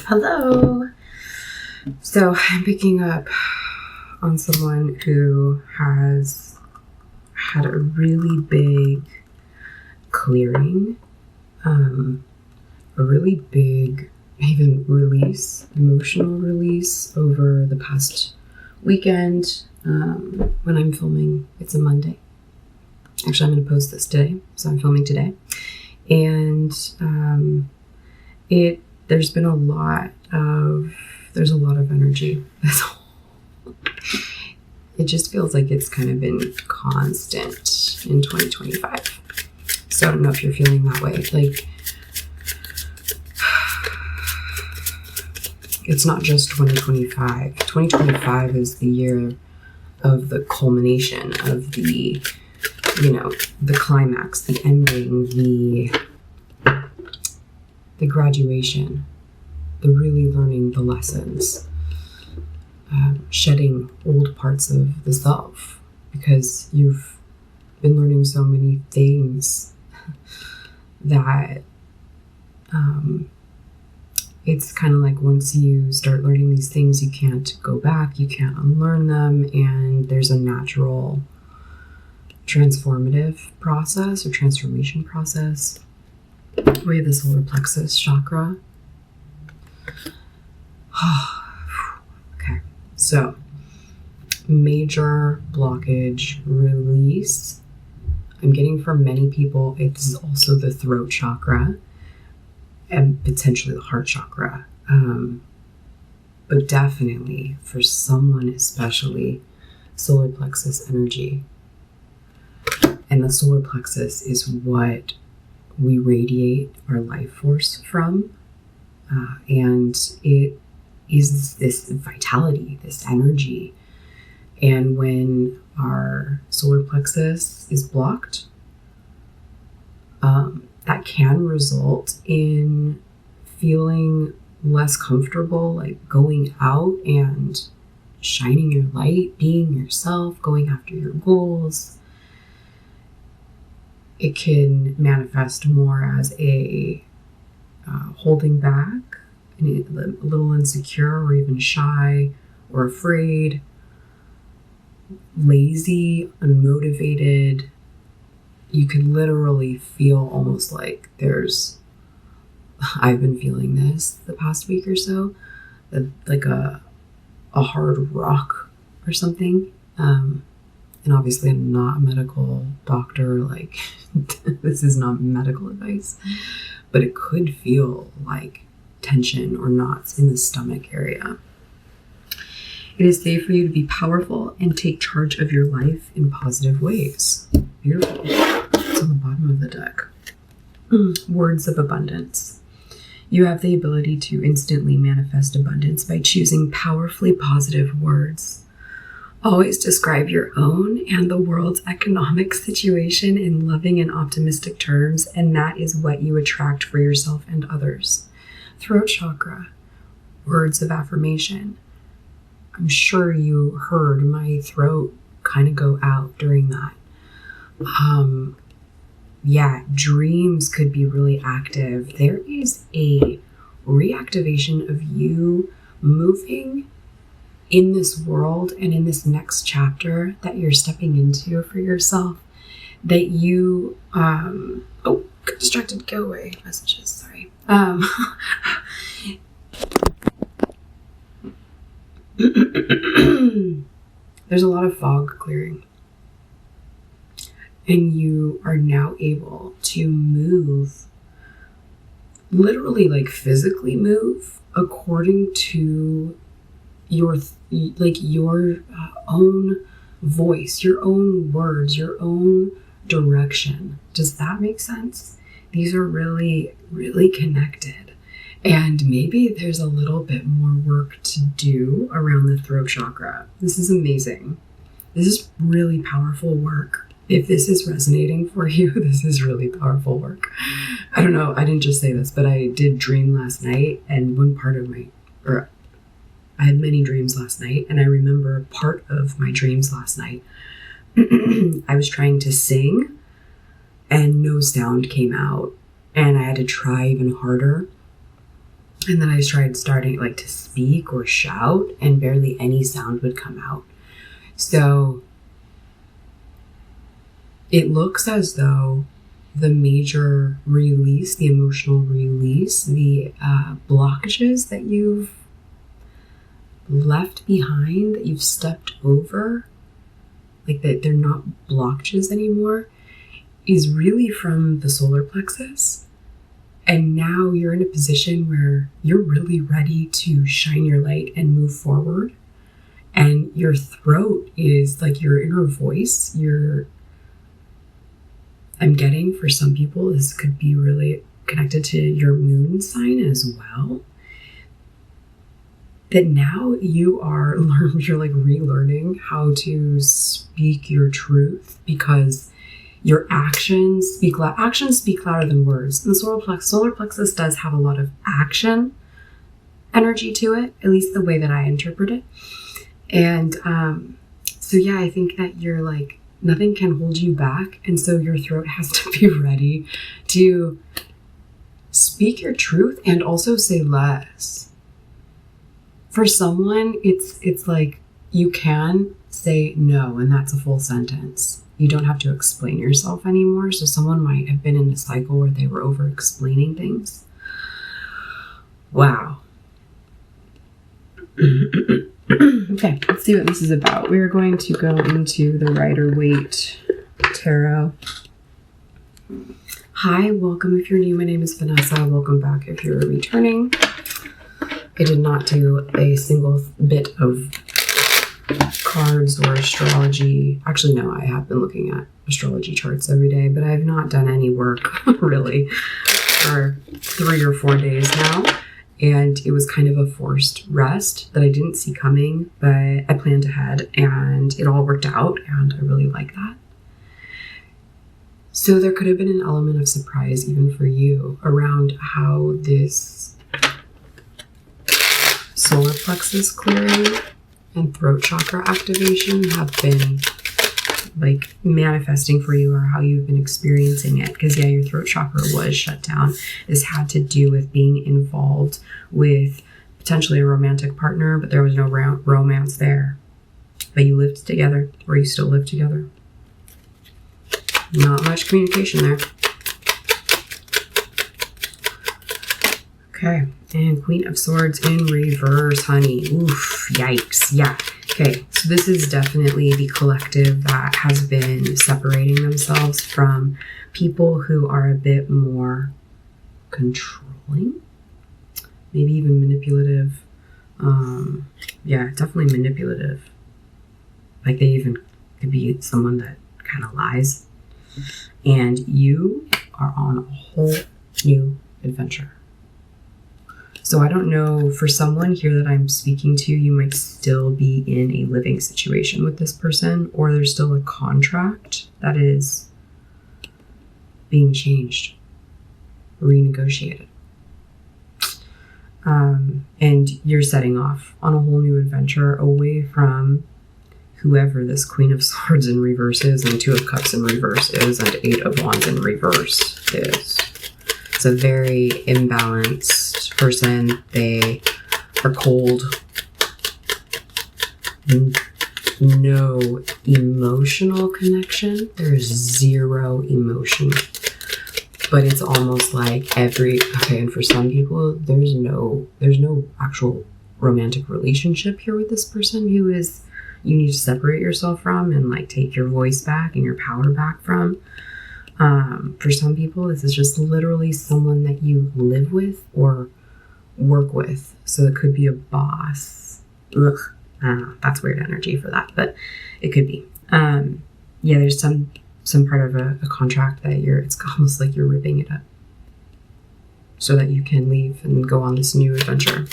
Hello. So I'm picking up on someone who has had a really big clearing, a really big even release, emotional release over the past weekend. When I'm filming, it's a Monday. Actually, I'm going to post this today, so I'm filming today. And there's a lot of energy. It just feels like it's kind of been constant in 2025. So I don't know if you're feeling that way. Like, it's not just 2025. 2025 is the year of the culmination of the climax, the ending, the graduation, the really learning the lessons, shedding old parts of the self, because you've been learning so many things that it's kind of like once you start learning these things, you can't go back, you can't unlearn them, and there's a natural transformative process or transformation process. We have the solar plexus chakra. Okay, so major blockage release. I'm getting for many people, it's also the throat chakra and potentially the heart chakra. But definitely for someone, especially solar plexus energy. And the solar plexus is what we radiate our life force from. And it is this vitality, this energy. And when our solar plexus is blocked, that can result in feeling less comfortable, like going out and shining your light, being yourself, going after your goals. It can manifest more as a holding back, a little insecure or even shy or afraid, lazy, unmotivated. You could literally feel almost like I've been feeling this the past week or so, like a hard rock or something. And obviously I'm not a medical doctor, like this is not medical advice, but it could feel like tension or knots in the stomach area. It is safe for you to be powerful and take charge of your life in positive ways. Beautiful. It's on the bottom of the deck. Words of abundance. You have the ability to instantly manifest abundance by choosing powerfully positive words. Always describe your own and the world's economic situation in loving and optimistic terms, and that is what you attract for yourself and others. Throat chakra. Words of affirmation. I'm sure you heard my throat kind of go out during that. Dreams could be really active. There is a reactivation of you moving in this world and in this next chapter that you're stepping into for yourself, that you, got distracted, go away, messages, sorry. There's a lot of fog clearing. And you are now able to move, literally like physically move according to your own voice, your own words, your own direction. Does that make sense? These are really, really connected. And maybe there's a little bit more work to do around the throat chakra. This is amazing. This is really powerful work. If this is resonating for you, this is really powerful work. I don't know, I didn't just say this, but I did dream last night, and I had many dreams last night, and I remember part of my dreams last night. I was trying to sing, and no sound came out, and I had to try even harder. And then I tried starting like to speak or shout, and barely any sound would come out. So it looks as though the major release, the emotional release, the blockages that you've left behind, that you've stepped over, like that they're not blockages anymore, is really from the solar plexus. And now you're in a position where you're really ready to shine your light and move forward. And your throat is like your inner voice. I'm getting, for some people, this could be really connected to your moon sign as well. That now you're like relearning how to speak your truth, because your actions speak louder than words. And the solar plexus does have a lot of action energy to it, at least the way that I interpret it. And so yeah, I think that you're like, nothing can hold you back. And so your throat has to be ready to speak your truth and also say less. For someone, it's like you can say no, and that's a full sentence. You don't have to explain yourself anymore. So someone might have been in a cycle where they were over-explaining things. Wow. Okay, let's see what this is about. We're going to go into the Rider-Waite Tarot. Hi, welcome if you're new. My name is Vanessa. Welcome back if you're returning. I did not do a single bit of cards or astrology. Actually, no, I have been looking at astrology charts every day, but I have not done any work really for 3 or 4 days now. And it was kind of a forced rest that I didn't see coming, but I planned ahead and it all worked out, and I really like that. So there could have been an element of surprise even for you around how this solar plexus clearing and throat chakra activation have been like manifesting for you, or how you've been experiencing it. Because yeah, your throat chakra was shut down. This had to do with being involved with potentially a romantic partner, but there was no romance there. But you lived together, or you still live together. Not much communication there. Okay, and Queen of Swords in reverse, honey. Oof, yikes. Yeah. Okay, so this is definitely the collective that has been separating themselves from people who are a bit more controlling, maybe even manipulative. Yeah, definitely manipulative. Like they even could be someone that kind of lies. And you are on a whole new adventure. So I don't know, for someone here that I'm speaking to, you might still be in a living situation with this person, or there's still a contract that is being changed, renegotiated. And you're setting off on a whole new adventure away from whoever this Queen of Swords in reverse is, and Two of Cups in reverse is, and Eight of Wands in reverse is. It's a very imbalanced person. They are cold. No emotional connection. There's zero emotion. But it's almost like and for some people, there's no actual romantic relationship here with this person who is, you need to separate yourself from and like take your voice back and your power back from. For some people, this is just literally someone that you live with or work with. So it could be a boss. Ugh, that's weird energy for that, but it could be. Yeah, there's some part of a contract that it's almost like you're ripping it up so that you can leave and go on this new adventure,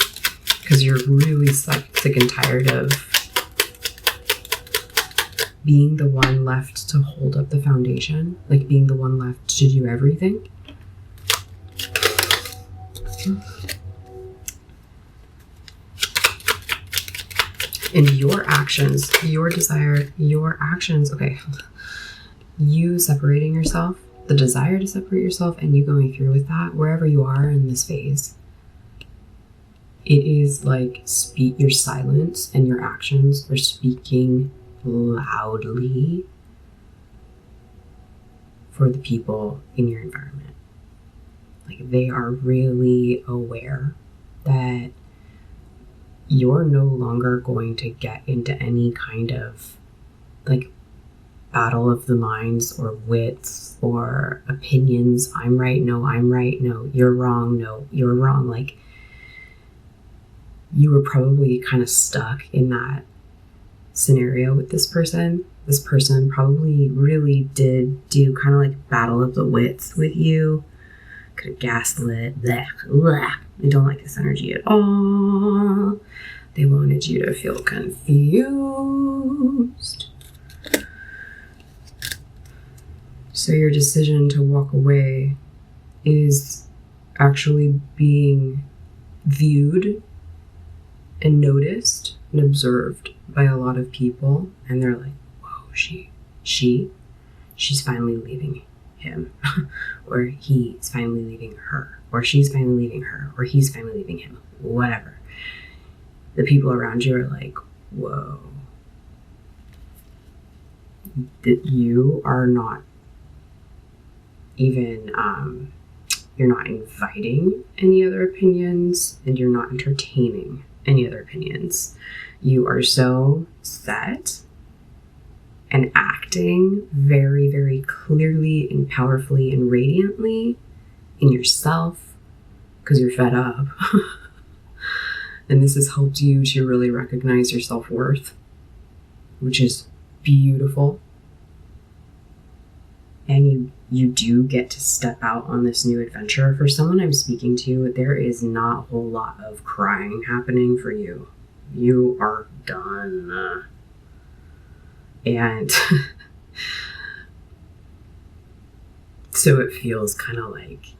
because you're really sick and tired of being the one left to hold up the foundation, like being the one left to do everything. And your actions, your desire, your actions, okay. You separating yourself, the desire to separate yourself, and you going through with that, wherever you are in this phase, It is like your silence and your actions are speaking loudly for the people in your environment. Like, they are really aware that you're no longer going to get into any kind of like battle of the minds or wits or opinions. I'm right, no, I'm right, no, you're wrong, no, you're wrong. Like, you were probably kind of stuck in that scenario with this person. This person probably really did do kind of like battle of the wits with you. Could have gaslit. Blah, blah. I don't like this energy at all. They wanted you to feel confused. So your decision to walk away is actually being viewed and noticed and observed by a lot of people. And they're like, whoa, she's finally leaving him. Or he's finally leaving her. Or she's finally leaving her. Or he's finally leaving him. Whatever. The people around you are like, whoa. That you are not even, you're not inviting any other opinions, and you're not entertaining any other opinions. You are so set and acting very, very clearly and powerfully and radiantly in yourself because you're fed up. And this has helped you to really recognize your self-worth, which is beautiful. And you do get to step out on this new adventure. For someone I'm speaking to, there is not a whole lot of crying happening for you. You are done. And so it feels kind of like,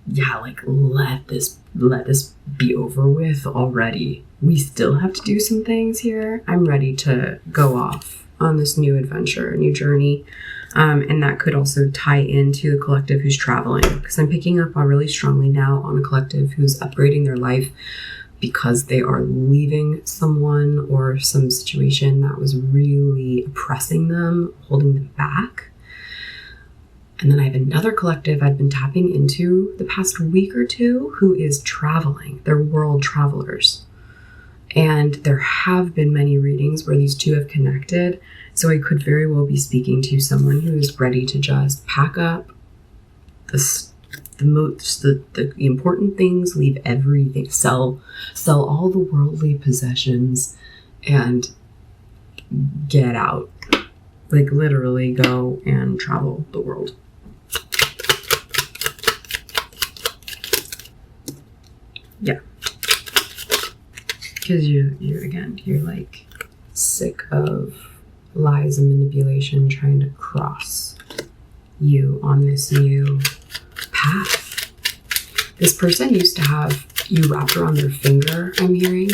yeah, like let this be over with already. We still have to do some things here. I'm ready to go off on this new adventure, new journey. And that could also tie into the collective who's traveling, because I'm picking up really strongly now on a collective who's upgrading their life because they are leaving someone or some situation that was really oppressing them, holding them back. And then I have another collective I've been tapping into the past week or two who is traveling. They're world travelers. And there have been many readings where these two have connected. So I could very well be speaking to someone who is ready to just pack up the important things, leave everything, sell all the worldly possessions, and get out. Like, literally go and travel the world. Yeah. Because you're like sick of lies and manipulation trying to cross you on this new path. This person used to have you wrapped around their finger, I'm hearing.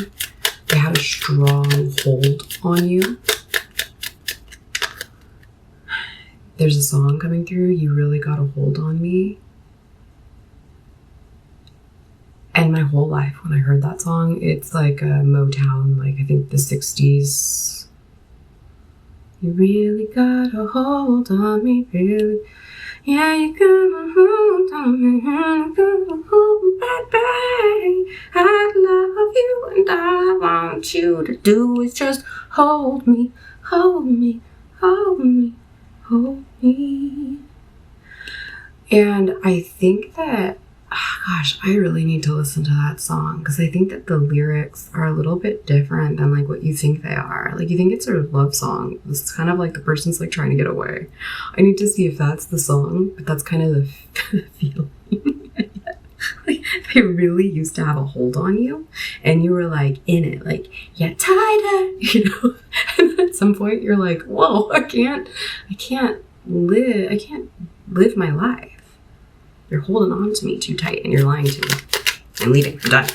They had a strong hold on you. There's a song coming through, You Really Got a Hold on Me. And my whole life, when I heard that song, it's like a Motown, like I think the 60s. You really got a hold on me, really. Yeah, you got a hold on me, you got a hold on me, baby. I love you and all I want you to do is just hold me, hold me, hold me, hold me. And I think that, gosh, I really need to listen to that song because I think that the lyrics are a little bit different than like what you think they are. Like, you think it's a love song. It's kind of like the person's like trying to get away. I need to see if that's the song, but that's kind of the feeling. Like, they really used to have a hold on you and you were like in it, like, yeah, tighter, you know? And at some point you're like, whoa, I can't live my life. You're holding on to me too tight and you're lying to me. I'm leaving. I'm done.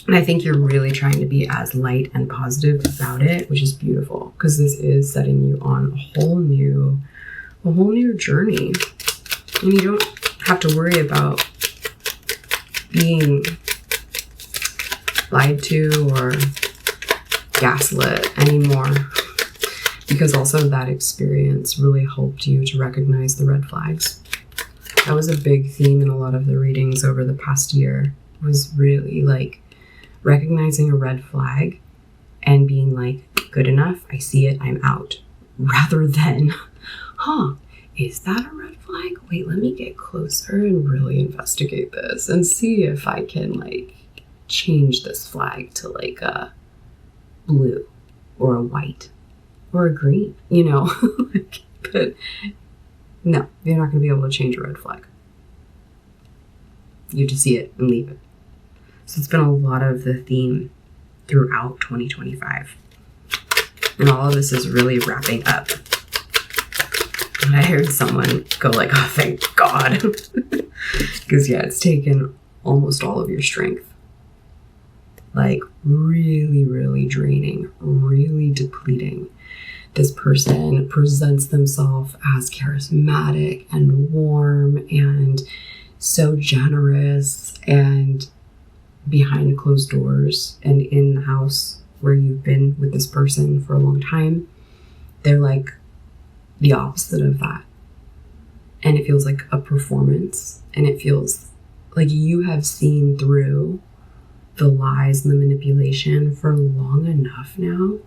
And I think you're really trying to be as light and positive about it, which is beautiful because this is setting you on a whole new journey. And you don't have to worry about being lied to or gaslit anymore, because also that experience really helped you to recognize the red flags. That was a big theme in a lot of the readings over the past year, was really like recognizing a red flag and being like, good enough, I see it, I'm out. Rather than, is that a red flag? Wait, let me get closer and really investigate this and see if I can like change this flag to like a blue or a white or a green, you know? But no, you're not going to be able to change a red flag. You have to see it and leave it. So it's been a lot of the theme throughout 2025. And all of this is really wrapping up. And I heard someone go like, oh, thank God. Because yeah, it's taken almost all of your strength. Like really, really draining, really depleting. This person presents themselves as charismatic and warm and so generous, and behind closed doors and in the house where you've been with this person for a long time, they're like the opposite of that. And it feels like a performance, and it feels like you have seen through the lies and the manipulation for long enough now,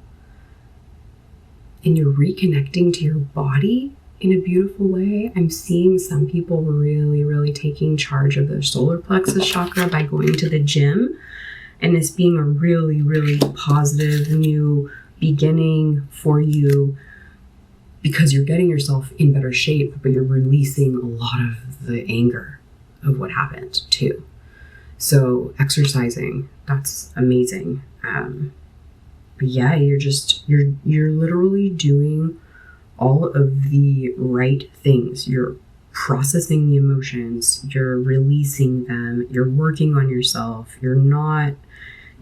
and you're reconnecting to your body in a beautiful way. I'm seeing some people really, really taking charge of their solar plexus chakra by going to the gym, and this being a really, really positive new beginning for you, because you're getting yourself in better shape, but you're releasing a lot of the anger of what happened too. So exercising, that's amazing. But yeah, you're literally doing all of the right things. You're processing the emotions, you're releasing them, you're working on yourself, you're not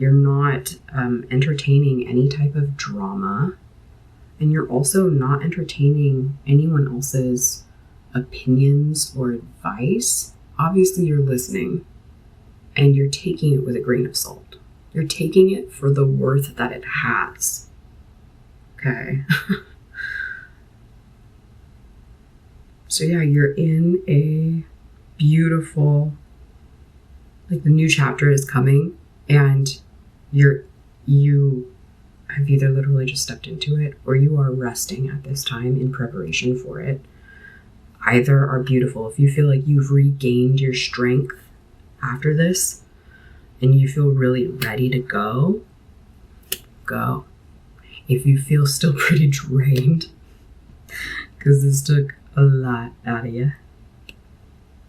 entertaining any type of drama, and you're also not entertaining anyone else's opinions or advice. Obviously you're listening, and you're taking it with a grain of salt. You're taking it for the worth that it has. Okay. So yeah, you're in a beautiful, like the new chapter is coming, and you have either literally just stepped into it, or you are resting at this time in preparation for it. Either are beautiful. If you feel like you've regained your strength after this and you feel really ready to go. If you feel still pretty drained, because this took a lot out of you,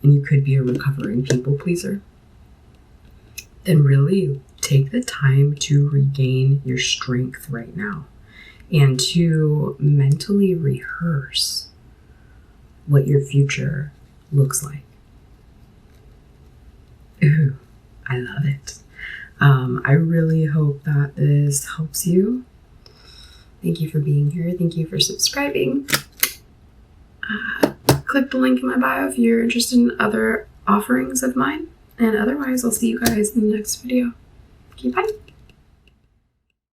and you could be a recovering people pleaser, then really take the time to regain your strength right now and to mentally rehearse what your future looks like. Ooh, I love it. I really hope that this helps you. Thank you for being here. Thank you for subscribing. Click the link in my bio if you're interested in other offerings of mine. And otherwise, I'll see you guys in the next video. Okay, bye.